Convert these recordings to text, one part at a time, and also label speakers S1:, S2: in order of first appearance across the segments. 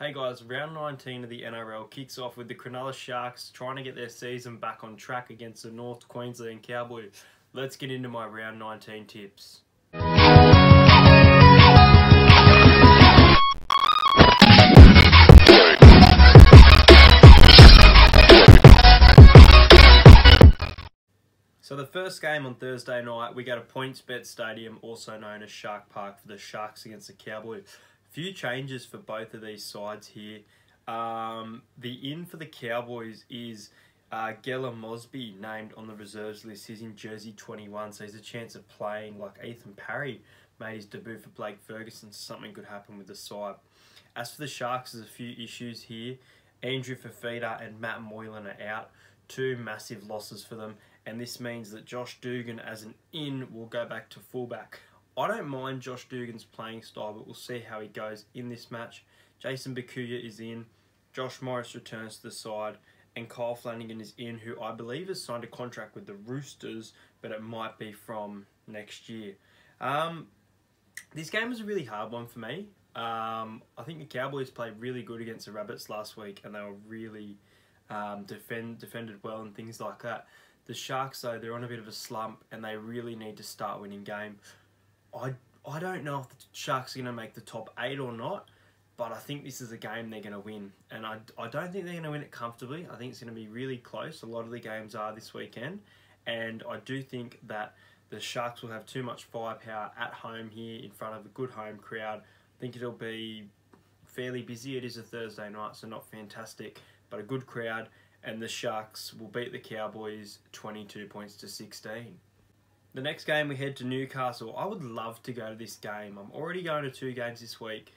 S1: Hey guys, round 19 of the NRL kicks off with the Cronulla Sharks trying to get their season back on track against the North Queensland Cowboys. Let's get into my round 19 tips. So the first game on Thursday night, we go to PointsBet Stadium, also known as Shark Park, for the Sharks against the Cowboys. Few changes for both of these sides here. The in for the Cowboys is Geller Mosby, named on the reserves list. He's in jersey 21, so he's a chance of playing. Like Ethan Parry made his debut for Blake Ferguson, something could happen with the side. As for the Sharks, there's a few issues here. Andrew Fafita and Matt Moylan are out. Two massive losses for them, and this means that Josh Dugan as an in will go back to fullback. I don't mind Josh Dugan's playing style, but we'll see how he goes in this match. Jason Bakuya is in, Josh Morris returns to the side, and Kyle Flanagan is in, who I believe has signed a contract with the Roosters, but it might be from next year. This game was a really hard one for me. I think the Cowboys played really good against the Rabbits last week, and they were really defended well and things like that. The Sharks, though, they're on a bit of a slump, and they really need to start winning game. I don't know if the Sharks are going to make the top 8 or not, but I think this is a game they're going to win. And I don't think they're going to win it comfortably. I think it's going to be really close. A lot of the games are this weekend. And I do think that the Sharks will have too much firepower at home here in front of a good home crowd. I think it'll be fairly busy. It is a Thursday night, so not fantastic, but a good crowd. And the Sharks will beat the Cowboys 22 points to 16. The next game, we head to Newcastle. I would love to go to this game. I'm already going to 2 games this week.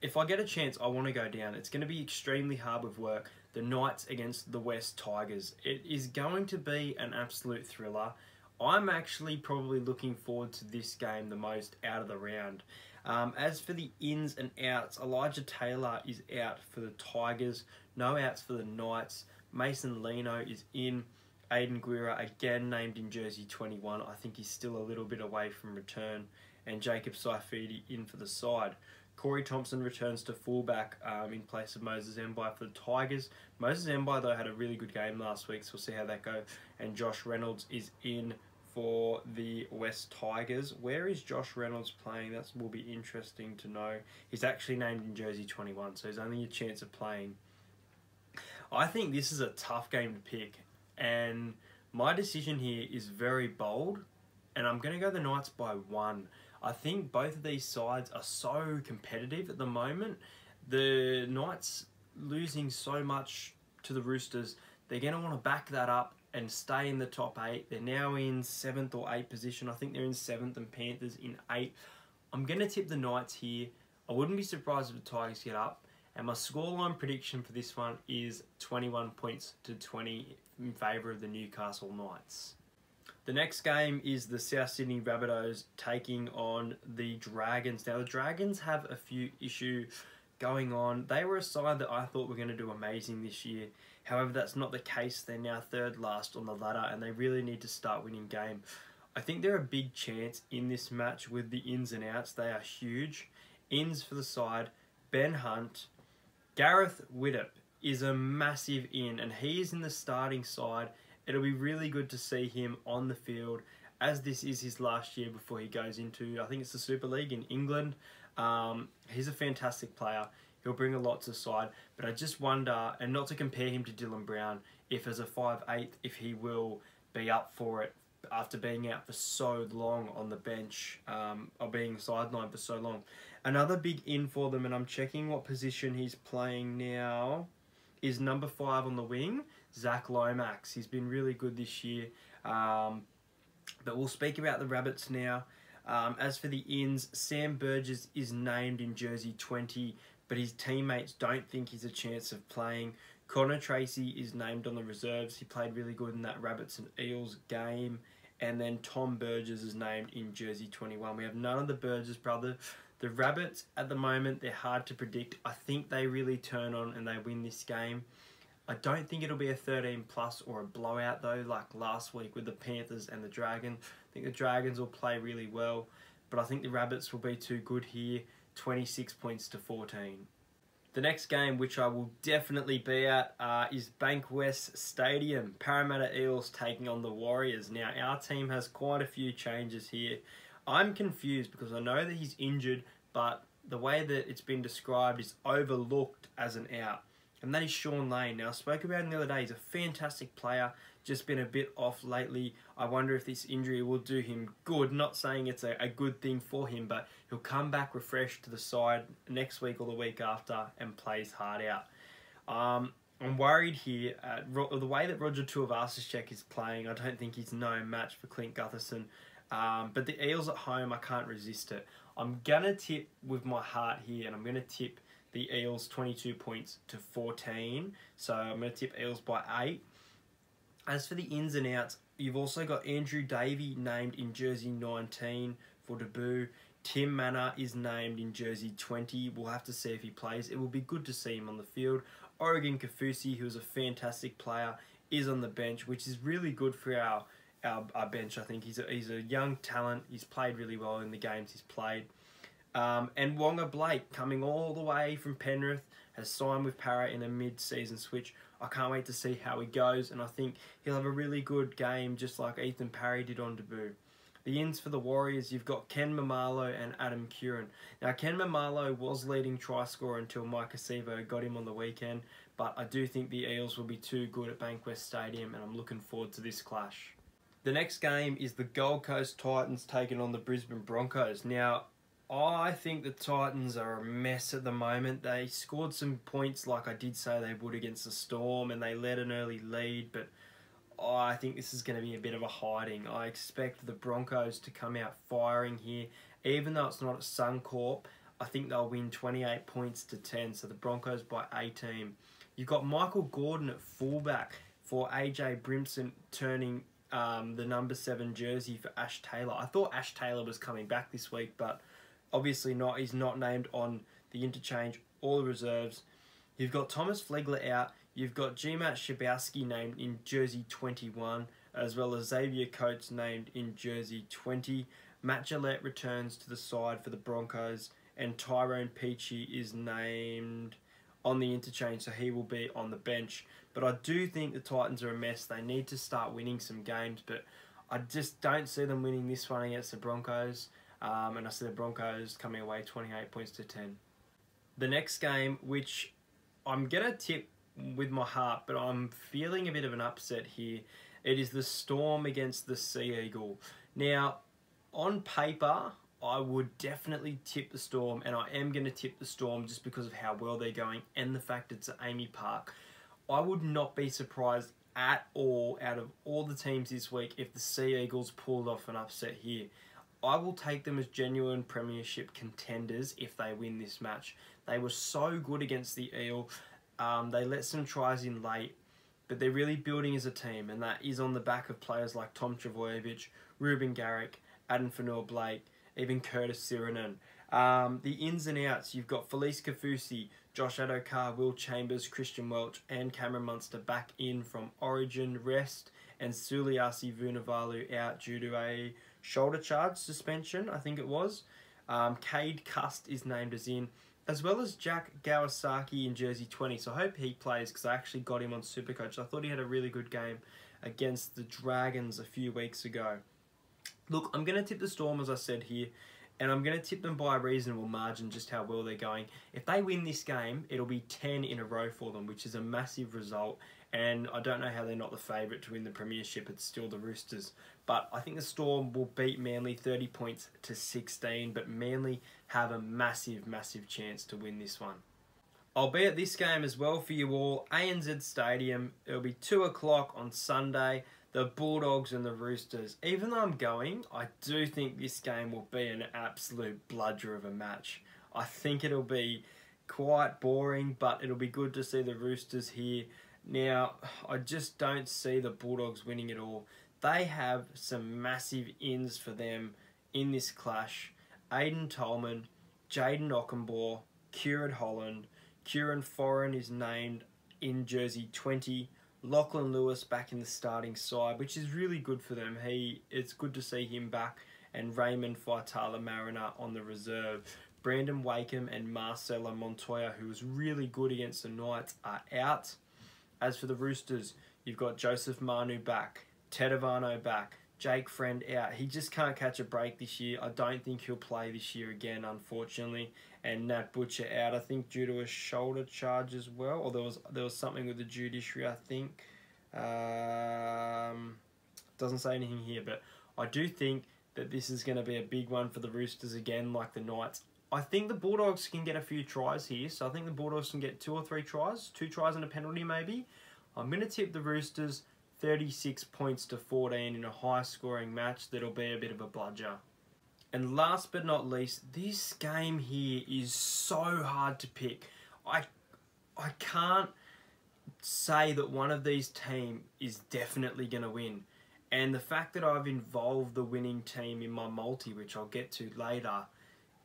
S1: If I get a chance, I want to go down. It's going to be extremely hard with work. The Knights against the West Tigers. It is going to be an absolute thriller. I'm actually probably looking forward to this game the most out of the round. As for the ins and outs, Elijah Taylor is out for the Tigers. No outs for the Knights. Mason Lino is in. Aiden Guerra again named in jersey 21. I think he's still a little bit away from return. And Jacob Saifidi in for the side. Corey Thompson returns to fullback in place of Moses Mbye for the Tigers. Moses Mbye, though, had a really good game last week, so we'll see how that goes. And Josh Reynolds is in for the West Tigers. Where is Josh Reynolds playing? That will be interesting to know. He's actually named in jersey 21, so he's only a chance of playing. I think this is a tough game to pick. And my decision here is very bold, and I'm going to go the Knights by 1. I think both of these sides are so competitive at the moment. The Knights losing so much to the Roosters, they're going to want to back that up and stay in the top 8. They're now in 7th or 8th position. I think they're in 7th and Panthers in 8th. I'm going to tip the Knights here. I wouldn't be surprised if the Tigers get up. And my scoreline prediction for this one is 21 points to 20 in favour of the Newcastle Knights. The next game is the South Sydney Rabbitohs taking on the Dragons. Now, the Dragons have a few issues going on. They were a side that I thought were going to do amazing this year. However, that's not the case. They're now 3rd last on the ladder, and they really need to start winning game. I think they're a big chance in this match with the ins and outs. They are huge. Ins for the side, Ben Hunt. Gareth Widdop is a massive in, and he is in the starting side. It'll be really good to see him on the field, as this is his last year before he goes into, I think it's the Super League in England. He's a fantastic player. He'll bring a lot to the side, but I just wonder, and not to compare him to Dylan Brown, if as a 5'8", if he will be up for it after being out for so long on the bench, or being sidelined for so long. Another big in for them, and I'm checking what position he's playing now, is number 5 on the wing, Zach Lomax. He's been really good this year. But we'll speak about the Rabbits now. As for the ins, Sam Burgess is named in jersey 20, but his teammates don't think he's a chance of playing. Connor Tracy is named on the reserves. He played really good in that Rabbits and Eels game. And then Tom Burgess is named in jersey 21. We have none of the Burgess brothers. The Rabbits, at the moment, they're hard to predict. I think they really turn on and they win this game. I don't think it'll be a 13 plus or a blowout, though, like last week with the Panthers and the Dragons. I think the Dragons will play really well, but I think the Rabbits will be too good here. 26 points to 14. The next game, which I will definitely be at, is Bankwest Stadium. Parramatta Eels taking on the Warriors. Now, our team has quite a few changes here. I'm confused because I know that he's injured, but the way that it's been described is overlooked as an out. And that is Sean Lane. Now, I spoke about him the other day. He's a fantastic player, just been a bit off lately. I wonder if this injury will do him good. Not saying it's a good thing for him, but he'll come back refreshed to the side next week or the week after and plays hard out. I'm worried here. The way that Roger Tuivasa-Sheck is playing, I don't think he's no match for Clint Gutherson. But the Eels at home, I can't resist it. I'm going to tip with my heart here, and I'm going to tip the Eels 22 points to 14. So I'm going to tip Eels by 8. As for the ins and outs, you've also got Andrew Davey named in jersey 19 for debut. Tim Manor is named in jersey 20. We'll have to see if he plays. It will be good to see him on the field. Oregon Kaufusi, who's a fantastic player, is on the bench, which is really good for our bench. I think he's a young talent. He's played really well in the games he's played. And Wonga Blake, coming all the way from Penrith, has signed with Para in a mid-season switch. I can't wait to see how he goes, and I think he'll have a really good game, just like Ethan Parry did on debut. The ins for the Warriors, you've got Ken Mamalo and Adam Curran. Now, Ken Mamalo was leading try scorer until Mike Acevo got him on the weekend, but I do think the Eels will be too good at Bankwest Stadium, and I'm looking forward to this clash. The next game is the Gold Coast Titans taking on the Brisbane Broncos. Now, I think the Titans are a mess at the moment. They scored some points like I did say they would against the Storm, and they led an early lead, but I think this is going to be a bit of a hiding. I expect the Broncos to come out firing here. Even though it's not at Suncorp, I think they'll win 28 points to 10, so the Broncos by 18. You've got Michael Gordon at fullback for AJ Brimson turning the number 7 jersey for Ash Taylor. I thought Ash Taylor was coming back this week, but obviously not. He's not named on the interchange or the reserves. You've got Thomas Flegler out. You've got G-Matt Shabowski named in jersey 21, as well as Xavier Coates named in jersey 20. Matt Gillette returns to the side for the Broncos, and Tyrone Peachy is named on the interchange, so he will be on the bench. But I do think the Titans are a mess. They need to start winning some games, but I just don't see them winning this one against the Broncos. And I see the Broncos coming away 28 points to 10. The next game, which I'm going to tip with my heart, but I'm feeling a bit of an upset here. It is the Storm against the Sea Eagle. Now, on paper, I would definitely tip the Storm, and I am going to tip the Storm just because of how well they're going and the fact it's at Amy Park. I would not be surprised at all out of all the teams this week if the Sea Eagles pulled off an upset here. I will take them as genuine premiership contenders if they win this match. They were so good against the Eel. They let some tries in late, but they're really building as a team, and that is on the back of players like Tom Trbojevic, Ruben Garrick, Adam Fanua-Blake, even Curtis Sirenen. The ins and outs, you've got Felice Kaufusi, Josh Adokar, Will Chambers, Christian Welch, and Cameron Munster back in from Origin rest, and Suliasi Vunivalu out due to a shoulder charge suspension, I think it was. Cade Cust is named as in, as well as Jack Kawasaki in jersey 20. So I hope he plays because I actually got him on Supercoach. I thought he had a really good game against the Dragons a few weeks ago. Look, I'm going to tip the Storm, as I said here, and I'm going to tip them by a reasonable margin, just how well they're going. If they win this game, it'll be 10 in a row for them, which is a massive result. And I don't know how they're not the favourite to win the premiership. It's still the Roosters. But I think the Storm will beat Manly 30 points to 16. But Manly have a massive, massive chance to win this one. I'll be at this game as well for you all. ANZ Stadium. It'll be 2 o'clock on Sunday. The Bulldogs and the Roosters. Even though I'm going, I do think this game will be an absolute bludger of a match. I think it'll be quite boring, but it'll be good to see the Roosters here. Now, I just don't see the Bulldogs winning it all. They have some massive ins for them in this clash. Aiden Tolman, Jaden Ockenbaugh, Kieran Holland, Kieran Foran is named in jersey 20. Lachlan Lewis back in the starting side, which is really good for them. It's good to see him back, and Raymond Faitala Mariner on the reserve. Brandon Wakeham and Marcelo Montoya, who was really good against the Knights, are out. As for the Roosters, you've got Joseph Manu back, Tedovano back, Jake Friend out. He just can't catch a break this year. I don't think he'll play this year again, unfortunately. And Nat Butcher out, I think, due to a shoulder charge as well. Or there was something with the judiciary, I think. Doesn't say anything here, but I do think that this is going to be a big one for the Roosters again, like the Knights. I think the Bulldogs can get a few tries here. So I think the Bulldogs can get 2 or 3 tries. 2 tries and a penalty, maybe. I'm going to tip the Roosters 36 points to 14 in a high-scoring match that'll be a bit of a bludger. And last but not least, this game here is so hard to pick. I can't say that one of these teams is definitely going to win. And the fact that I've involved the winning team in my multi, which I'll get to later,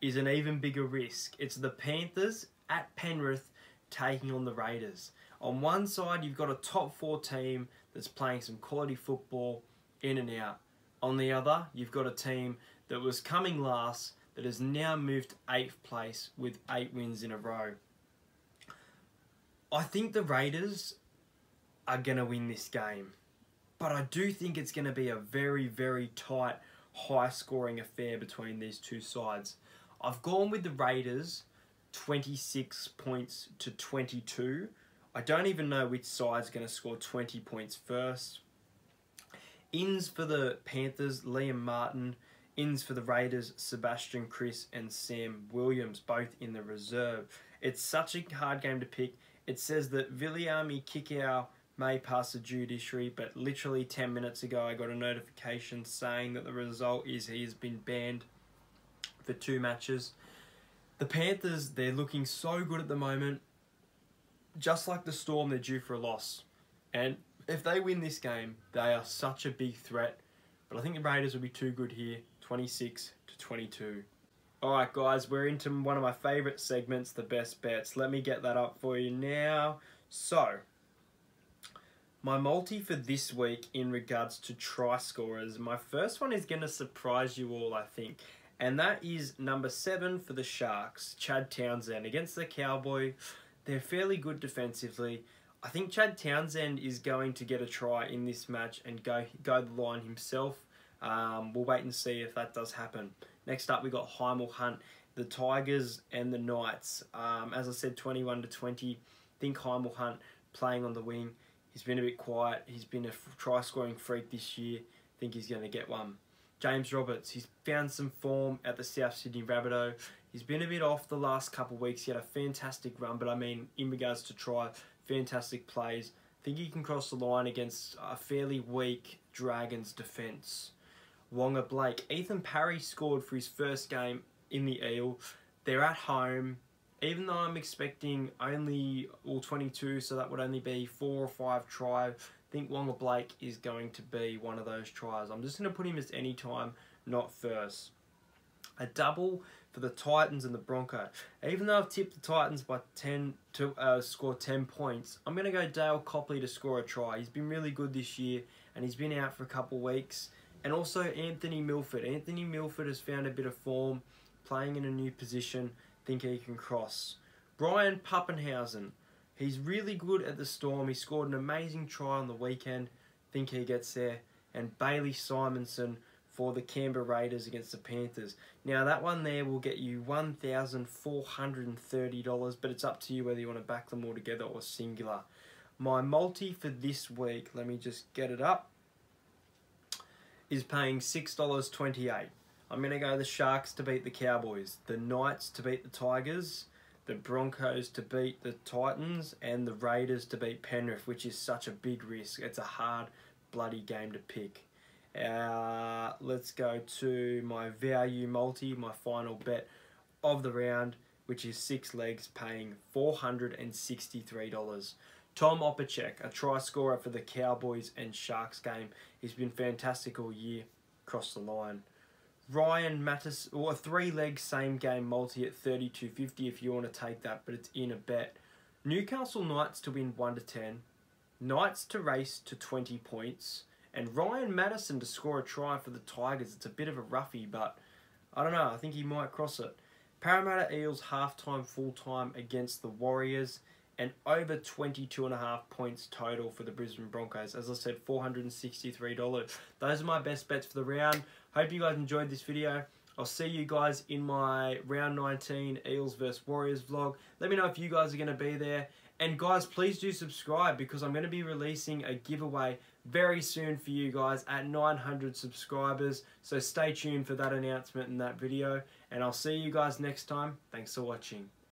S1: is an even bigger risk. It's the Panthers at Penrith taking on the Raiders. On one side, you've got a top 4 team that's playing some quality football in and out. On the other, you've got a team that was coming last that has now moved to 8th place with 8 wins in a row. I think the Raiders are going to win this game. But I do think it's going to be a very, very tight, high-scoring affair between these two sides. I've gone with the Raiders 26 points to 22. I don't even know which side's going to score 20 points first. Ins for the Panthers, Liam Martin. Ins for the Raiders, Sebastian Chris and Sam Williams, both in the reserve. It's such a hard game to pick. It says that Viliami Kikau may pass the judiciary, but literally 10 minutes ago I got a notification saying that the result is he has been banned for 2 matches. The Panthers, they're looking so good at the moment. Just like the Storm, they're due for a loss. And if they win this game, they are such a big threat. But I think the Raiders will be too good here, 26 to 22. Alright guys, we're into one of my favourite segments, the best bets. Let me get that up for you now. So, my multi for this week in regards to try scorers, my first one is going to surprise you all, I think. And that is number 7 for the Sharks, Chad Townsend. Against the Cowboys, they're fairly good defensively. I think Chad Townsend is going to get a try in this match and go the line himself. We'll wait and see if that does happen. Next up, we got Heimel Hunt, the Tigers and the Knights. As I said, 21 to 20. I think Heimel Hunt playing on the wing. He's been a bit quiet. He's been a try-scoring freak this year. I think he's going to get one. James Roberts, he's found some form at the South Sydney Rabbitohs. He's been a bit off the last couple of weeks. He had a fantastic run, but I mean, in regards to try, fantastic plays. I think he can cross the line against a fairly weak Dragons defence. Wonga Blake. Ethan Parry scored for his first game in the Eel. They're at home. Even though I'm expecting only all 22, so that would only be 4 or 5 tries, I think Wonga Blake is going to be one of those tries. I'm just going to put him as any time, not first. A double for the Titans and the Broncos. Even though I've tipped the Titans by 10 to score 10 points, I'm going to go Dale Copley to score a try. He's been really good this year, and he's been out for a couple of weeks. And also Anthony Milford. Anthony Milford has found a bit of form, playing in a new position. Think he can cross. Brian Pappenhausen. He's really good at the Storm. He scored an amazing try on the weekend. Think he gets there. And Bailey Simonson for the Canberra Raiders against the Panthers. Now that one there will get you $1,430, but it's up to you whether you want to back them all together or singular. My multi for this week, let me just get it up, is paying $6.28. I'm going to go the Sharks to beat the Cowboys, the Knights to beat the Tigers, the Broncos to beat the Titans, and the Raiders to beat Penrith, which is such a big risk. It's a hard, bloody game to pick. Let's go to my value multi, my final bet of the round, which is 6 legs, paying $463. Tom Opacek, a try scorer for the Cowboys and Sharks game. He's been fantastic all year, across the line. Ryan Mattis, or a 3-leg same game multi at $32.50 if you want to take that, but it's in a bet. Newcastle Knights to win 1 to 10. Knights to race to 20 points. And Ryan Madison to score a try for the Tigers. It's a bit of a roughie, but I don't know. I think he might cross it. Parramatta Eels halftime, full-time against the Warriors, and over 22.5 points total for the Brisbane Broncos. As I said, $463. Those are my best bets for the round. Hope you guys enjoyed this video. I'll see you guys in my round 19 Eels vs Warriors vlog. Let me know if you guys are going to be there. And guys, please do subscribe because I'm going to be releasing a giveaway very soon for you guys at 900 subscribers. So stay tuned for that announcement in that video. And I'll see you guys next time. Thanks for watching.